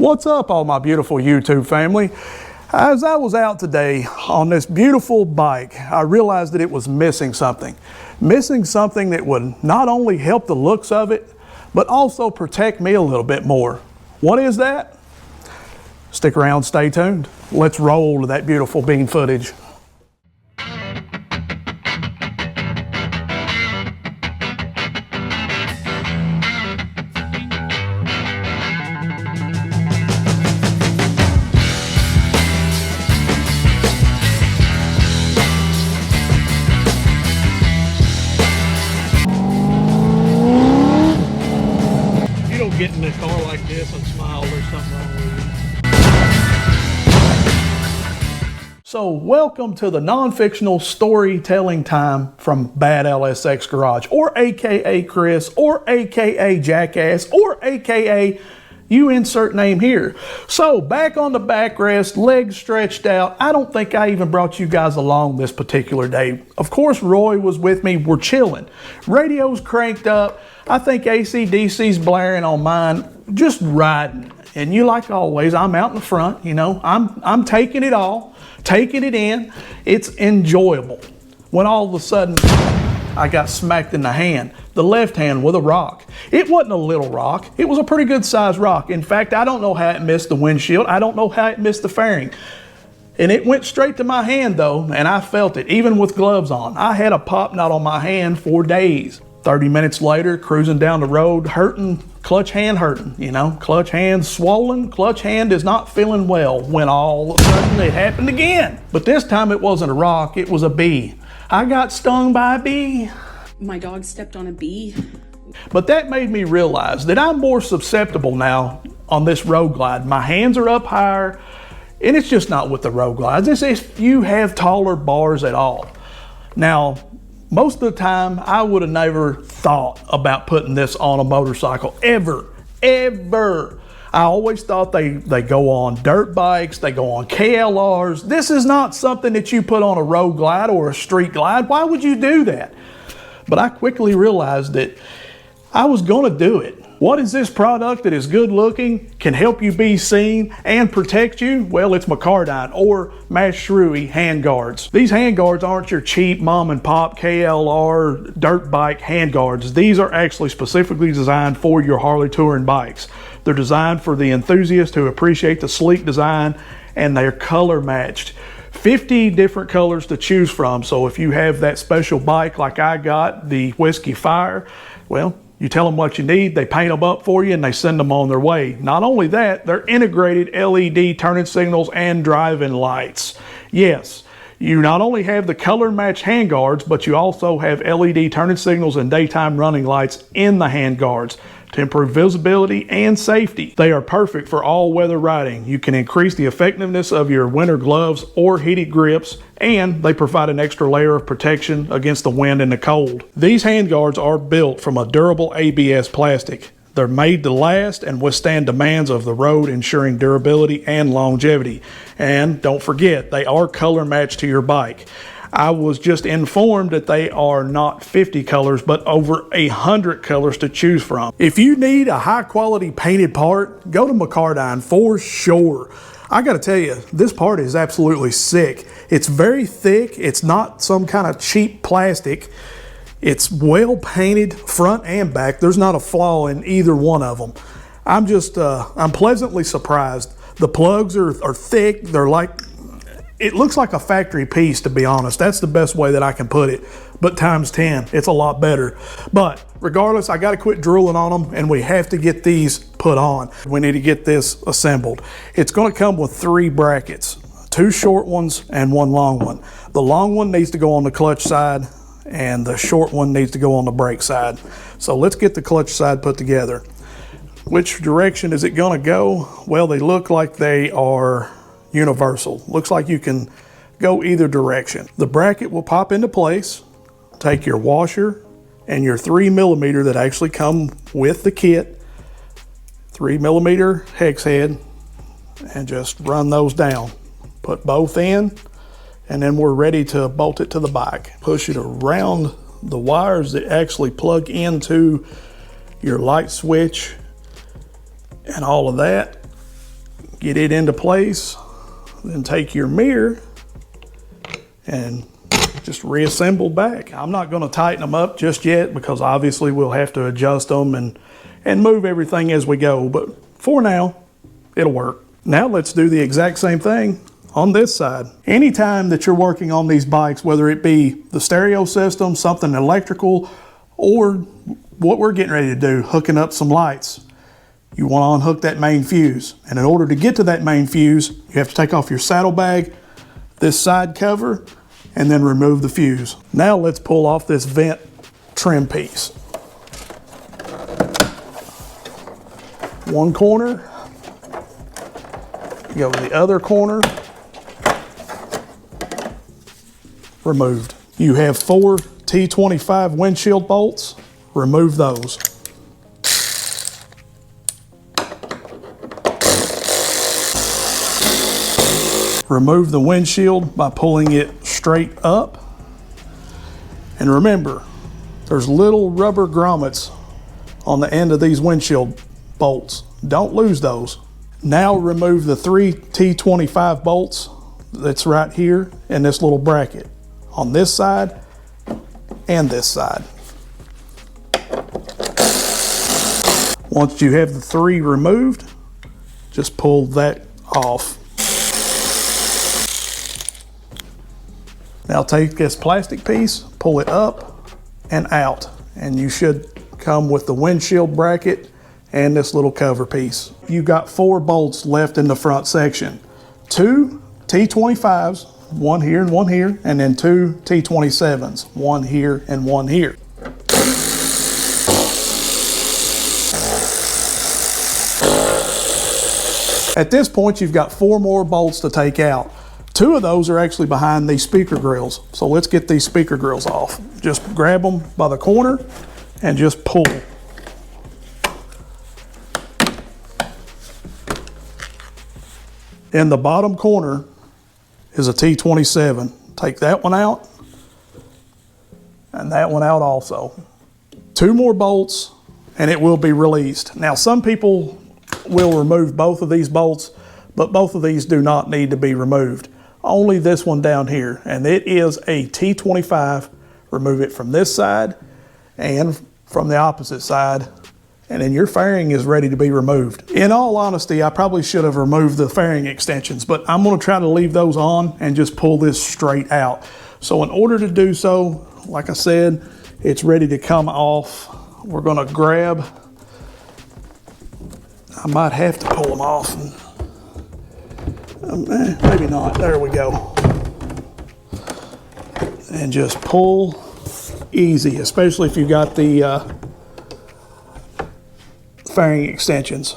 What's up, all my beautiful YouTube family? As I was out today on this beautiful bike, I realized that it was missing something. Missing something that would not only help the looks of it, but also protect me a little bit more. What is that? Stick around, stay tuned. Let's roll to that beautiful bean footage. Get in a car like this and smile, there's something wrong with you. So welcome to the non-fictional storytelling time from Bad LSX Garage, or AKA Chris, or AKA Jackass, or AKA you insert name here. So back on the backrest, legs stretched out. I don't think I even brought you guys along this particular day. Of course, Roy was with me. We're chilling. Radio's cranked up. I think AC/DC's blaring on mine, just riding. And you, like always, I'm out in the front, you know, I'm taking it all, taking it in. It's enjoyable. When all of a sudden, I got smacked in the hand, the left hand, with a rock. It wasn't a little rock. It was a pretty good sized rock. In fact, I don't know how it missed the windshield. I don't know how it missed the fairing. And it went straight to my hand though, and I felt it, even with gloves on. I had a pop knot on my hand for days. 30 minutes later, cruising down the road, hurting, clutch hand hurting, you know, clutch hand swollen, clutch hand is not feeling well, when all of a sudden it happened again. But this time it wasn't a rock, it was a bee. I got stung by a bee. My dog stepped on a bee. But that made me realize that I'm more susceptible now on this road glide. My hands are up higher, and it's just not with the road glides. It's if you have taller bars at all. Now, most of the time, I would have never thought about putting this on a motorcycle, ever. I always thought they go on dirt bikes, they go on KLRs. This is not something that you put on a road glide or a street glide. Why would you do that? But I quickly realized that I was gonna do it. What is this product that is good looking, can help you be seen, and protect you? Well, it's Mocardine, or Mashrui handguards. These handguards aren't your cheap mom and pop KLR dirt bike handguards. These are actually specifically designed for your Harley touring bikes. They're designed for the enthusiast who appreciate the sleek design, and they're color matched. 50 different colors to choose from. So if you have that special bike like I got, the Whiskey Fire, well, you tell them what you need, they paint them up for you, and they send them on their way. Not only that, they're integrated LED turning signals and driving lights. Yes, you not only have the color match handguards, but you also have LED turning signals and daytime running lights in the handguards to improve visibility and safety. They are perfect for all weather riding. You can increase the effectiveness of your winter gloves or heated grips, and they provide an extra layer of protection against the wind and the cold. These handguards are built from a durable ABS plastic. They're made to last and withstand demands of the road, ensuring durability and longevity. And don't forget, they are color matched to your bike. I was just informed that they are not 50 colors, but over 100 colors to choose from. If you need a high quality painted part, go to Mocardine for sure. I gotta tell you, this part is absolutely sick. It's very thick. It's not some kind of cheap plastic. It's well painted front and back. There's not a flaw in either one of them. I'm pleasantly surprised. The plugs are thick. They're like, it looks like a factory piece, to be honest. That's the best way that I can put it, but times 10, it's a lot better. But regardless, I gotta quit drooling on them, and we have to get these put on. We need to get this assembled. It's gonna come with 3 brackets, 2 short ones and 1 long one. The long one needs to go on the clutch side, and the short one needs to go on the brake side. So let's get the clutch side put together. Which direction is it gonna go? Well, they look like they are universal. Looks like you can go either direction. The bracket will pop into place. Take your washer and your 3mm that actually come with the kit, 3mm hex head, and just run those down. Put both in, and then we're ready to bolt it to the bike. Push it around the wires that actually plug into your light switch and all of that. get it into place, then take your mirror and just reassemble back. I'm not going to tighten them up just yet because obviously we'll have to adjust them and move everything as we go, but for now it'll work. Now let's do the exact same thing on this side. Anytime that you're working on these bikes, whether it be the stereo system, something electrical, or what we're getting ready to do, hooking up some lights, you want to unhook that main fuse. And in order to get to that main fuse, you have to take off your saddlebag, this side cover, and then remove the fuse. Now let's pull off this vent trim piece. One corner, go to the other corner, removed. You have 4 T25 windshield bolts, remove those. Remove the windshield by pulling it straight up. And remember, there's little rubber grommets on the end of these windshield bolts. Don't lose those. Now remove the 3 T25 bolts that's right here in this little bracket on this side and this side. Once you have the 3 removed, just pull that off. Now take this plastic piece, pull it up and out, and you should come with the windshield bracket and this little cover piece. You've got 4 bolts left in the front section. 2 T25s, one here and one here, and then 2 T27s, one here and one here. At this point, you've got 4 more bolts to take out. 2 of those are actually behind these speaker grills. So let's get these speaker grills off. Just grab them by the corner and just pull. In the bottom corner is a T27. Take that one out and that one out also. 2 more bolts and it will be released. Now some people will remove both of these bolts, but both of these do not need to be removed. Only this one down here, and it is a T25. Remove it from this side and from the opposite side, and then your fairing is ready to be removed. In all honesty, I probably should have removed the fairing extensions, but I'm going to try to leave those on and just pull this straight out. So in order to do so, like I said, it's ready to come off. We're going to grab, I might have to pull them off. Maybe not. There we go. And just pull easy, especially if you've got the fairing extensions.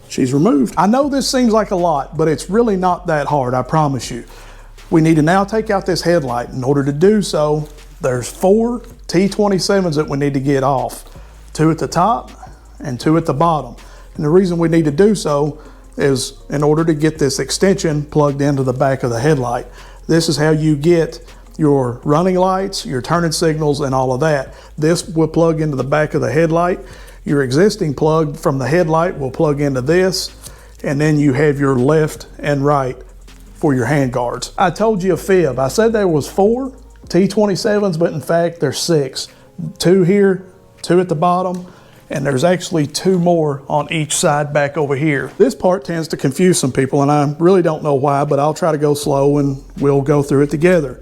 She's removed. I know this seems like a lot, but it's really not that hard, I promise you. We need to now take out this headlight. In order to do so, there's 4 T27s that we need to get off. 2 at the top and 2 at the bottom. And the reason we need to do so is in order to get this extension plugged into the back of the headlight. This is how you get your running lights, your turning signals, and all of that. This will plug into the back of the headlight. Your existing plug from the headlight will plug into this, and then you have your left and right for your handguards. I told you a fib. I said there was 4 T27s, but in fact there's 6. 2 here, 2 at the bottom, and there's actually 2 more on each side back over here. This part tends to confuse some people, and I really don't know why, but I'll try to go slow and we'll go through it together.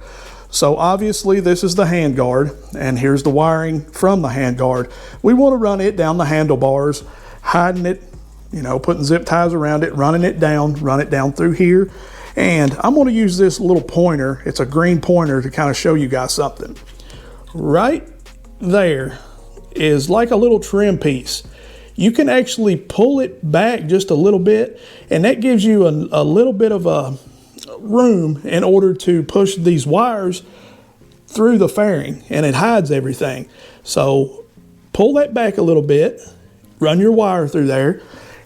So obviously this is the handguard, and here's the wiring from the handguard. We want to run it down the handlebars, hiding it, putting zip ties around it, run it down through here. And I'm going to use this little pointer. It's a green pointer to kind of show you guys something. Right there is like a little trim piece. You can actually pull it back just a little bit, and that gives you a little bit of a room in order to push these wires through the fairing, and it hides everything. So pull that back a little bit, run your wire through there,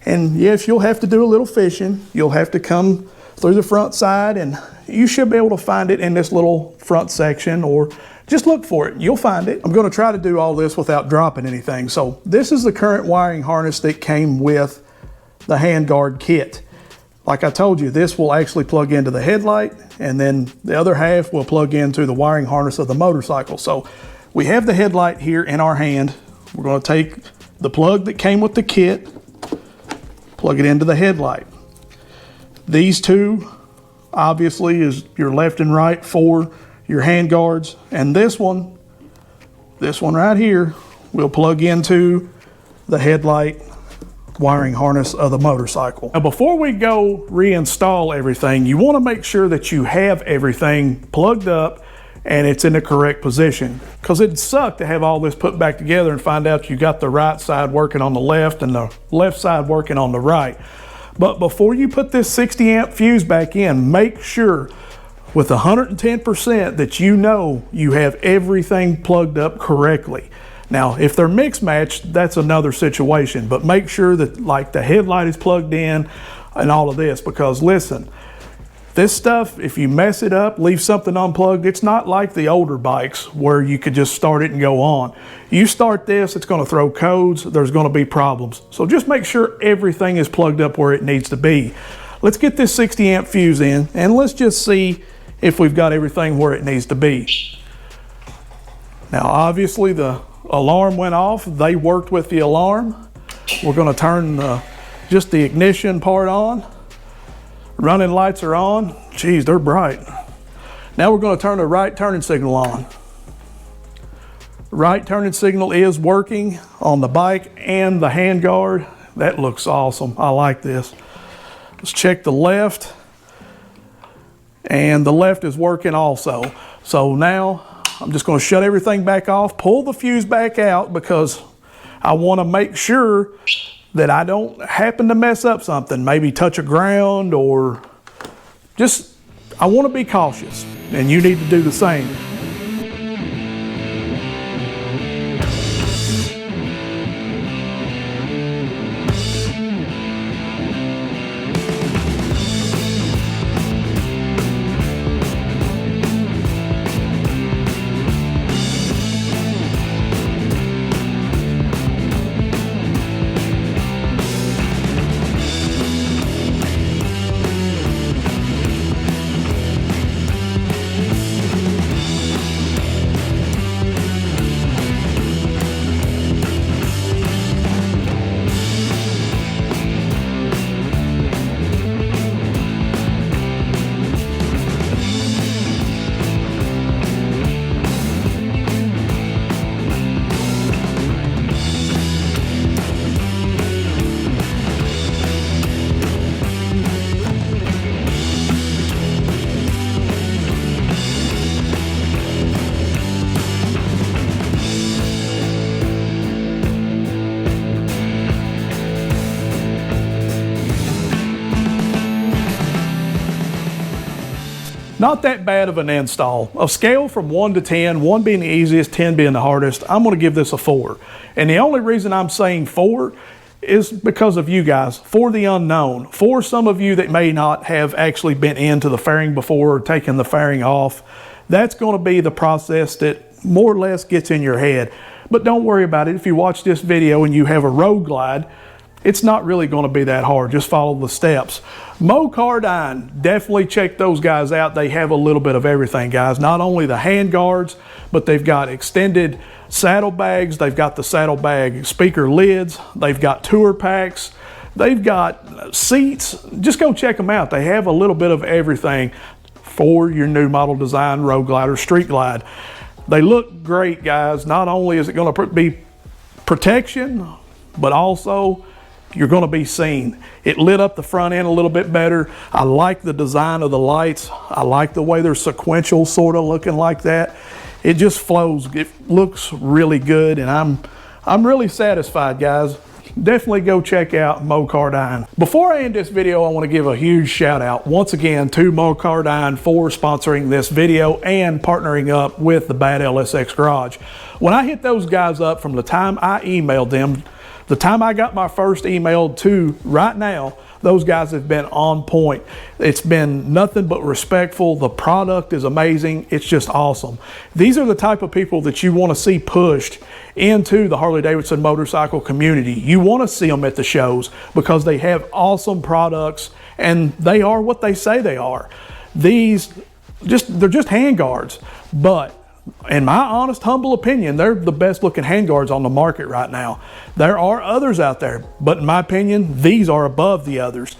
and yes, you'll have to do a little fishing. You'll have to come through the front side, and you should be able to find it in this little front section, or just look for it. You'll find it. I'm going to try to do all this without dropping anything. So this is the current wiring harness that came with the handguard kit. Like I told you, this will actually plug into the headlight, and then the other half will plug into the wiring harness of the motorcycle. So we have the headlight here in our hand. We're going to take the plug that came with the kit, plug it into the headlight. These two obviously is your left and right for your handguards, and this one right here will plug into the headlight wiring harness of the motorcycle. Now, before we go reinstall everything, you want to make sure that you have everything plugged up and it's in the correct position, because it'd suck to have all this put back together and find out you got the right side working on the left and the left side working on the right. But before you put this 60 amp fuse back in, make sure with 110% that you know you have everything plugged up correctly. Now, if they're mixed matched, that's another situation, but make sure that like the headlight is plugged in and all of this, because listen, this stuff, if you mess it up, leave something unplugged, it's not like the older bikes where you could just start it and go on. You start this, it's going to throw codes, there's going to be problems. So just make sure everything is plugged up where it needs to be. Let's get this 60 amp fuse in and let's just see if we've got everything where it needs to be. Now, obviously the alarm went off. They worked with the alarm. We're going to turn just the ignition part on. Running lights are on. Geez, they're bright. Now we're going to turn the right turning signal on. Right turning signal is working on the bike and the handguard. That looks awesome. I like this. Let's check the left. And the left is working also. So now I'm just going to shut everything back off, pull the fuse back out, because I want to make sure that I don't happen to mess up something, maybe touch a ground, or just, I want to be cautious, and you need to do the same. Not that bad of an install. A scale from 1 to 10, 1 being the easiest, 10 being the hardest, I'm going to give this a 4. And the only reason I'm saying 4 is because of you guys, for the unknown. For some of you that may not have actually been into the fairing before or taken the fairing off, that's going to be the process that more or less gets in your head. But don't worry about it. If you watch this video and you have a road glide, it's not really going to be that hard. Just follow the steps. Mocardine, definitely check those guys out. They have a little bit of everything, guys. Not only the hand guards, but they've got extended saddlebags. They've got the saddlebag speaker lids. They've got tour packs. They've got seats. Just go check them out. They have a little bit of everything for your new model design road glide or street glide. They look great, guys. Not only is it going to be protection, but also you're going to be seen. It lit up the front end a little bit better. I like the design of the lights. I like the way they're sequential, sort of looking like that. It just flows. It looks really good, and I'm really satisfied, guys. Definitely go check out Mocardine. Before I end this video, I want to give a huge shout out once again to Mocardine for sponsoring this video and partnering up with the Bad LSX Garage. When I hit those guys up, from the time I emailed them The time I got my first email to right now, those guys have been on point. It's been nothing but respectful. The product is amazing. It's just awesome. These are the type of people that you want to see pushed into the Harley-Davidson motorcycle community. You want to see them at the shows because they have awesome products and they are what they say they are. They're just handguards, but in my honest, humble opinion, they're the best looking handguards on the market right now. There are others out there, but in my opinion, these are above the others.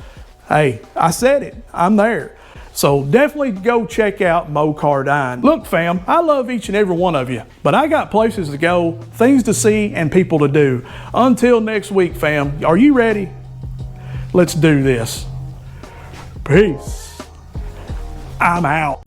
Hey, I said it, I'm there. So definitely go check out Mocardine. Look fam, I love each and every one of you, but I got places to go, things to see, and people to do. Until next week fam, are you ready? Let's do this. Peace. I'm out.